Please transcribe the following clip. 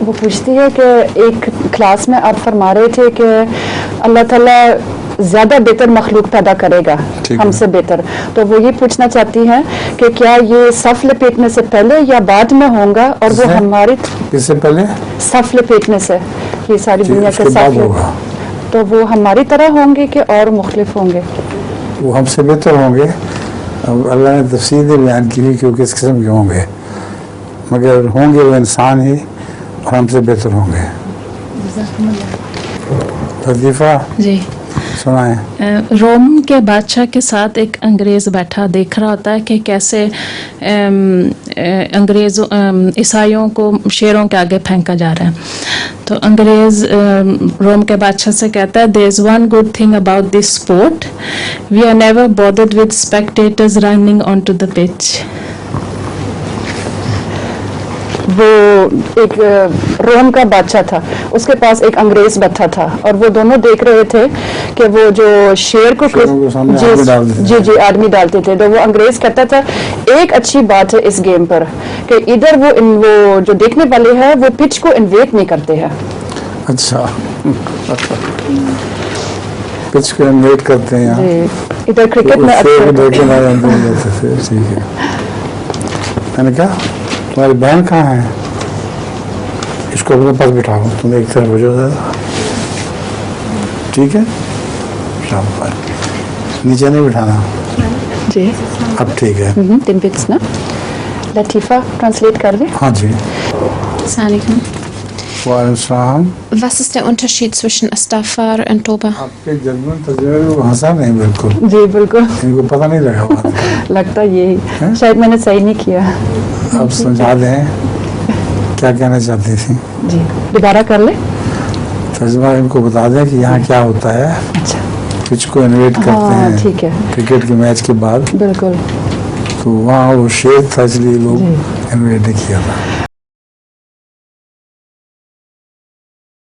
وہ پوچھتی ہے کہ ایک کلاس میں آپ فرما رہے تھے کہ اللہ تعالیٰ زیادہ بہتر مخلوق پیدا کرے گا ہم سے بہتر، تو وہ یہ پوچھنا چاہتی ہیں کہ کیا یہ صف لپیٹنے سے پہلے یا بعد میں ہوں گا، اور وہ ہماری کس سے پہلے؟ صف لپیٹنے سے، یہ ساری دنیا کا صف ہوگا، تو وہ ہماری طرح ہوں گے کہ اور مختلف ہوں گے؟ وہ ہم سے بہتر ہوں گے. اب اللہ نے تفصیل بیان کی ہوئی کہ وہ کس قسم کے ہوں گے، مگر ہوں گے وہ انسان ہی اور ہم سے بہتر ہوں گے. لطیفہ جی سنائیں. روم کے بادشاہ کے ساتھ ایک انگریز بیٹھا دیکھ رہا ہوتا ہے کہ کیسے انگریزوں عیسائیوں کو شیروں کے آگے پھینکا جا رہا ہے. تو انگریز روم کے بادشاہ سے کہتا ہے there is one good thing about this sport, we are never bothered with spectators running onto the pitch. وہ ایک روم کا بادشاہ تھا، اس کے پاس ایک انگریز بیٹھا تھا، اور وہ دونوں دیکھ رہے تھے کہ وہ جو شیر کو جی آدمی ڈالتے تھے. تو وہ انگریز کہتا تھا ایک اچھی بات ہے اس گیم پر کہ ادھر وہ جو دیکھنے والے ہیں وہ پچ کو انویٹ نہیں کرتے ہیں. اچھا پچ کو انویٹ کرتے ہیں جی، ادھر کرکٹ میں ٹھیک ہے. میں نے کہا تمہاری بہن کہاں ہے؟ اس کو اپنے پاس بٹھاؤ، تم ایک طرف ہو جاؤ زیادہ، ٹھیک ہے؟ شام پر نیچے نہیں بٹھانا. جی اب ٹھیک ہے. تین پچ نا. لطیفہ ٹرانسلیٹ کر دیں. ہاں جی. السلام علیکم. وعلیکم السلام. Was ist der Unterschied zwischen Astafar und Toba? آپ کے جذبات تجربے کو ہنسا نہیں بالکل. جی بالکل. ان کو پتہ نہیں لگا بات. لگتا یہی شاید میں نے صحیح نہیں کیا. آپ سمجھا دیں کیا کہنا چاہتی تھی. جی دوبارہ کر لیں. ترجمہ ان کو بتا دیں کہ یہاں کیا ہوتا ہے. اچھا پچ کو انویٹ کرتے ہیں ٹھیک ہے کرکٹ کے میچ کے بعد. بالکل. تو وہاں وہ شیر تھا اس لیے لوگ انویٹ نہیں کیا تھا.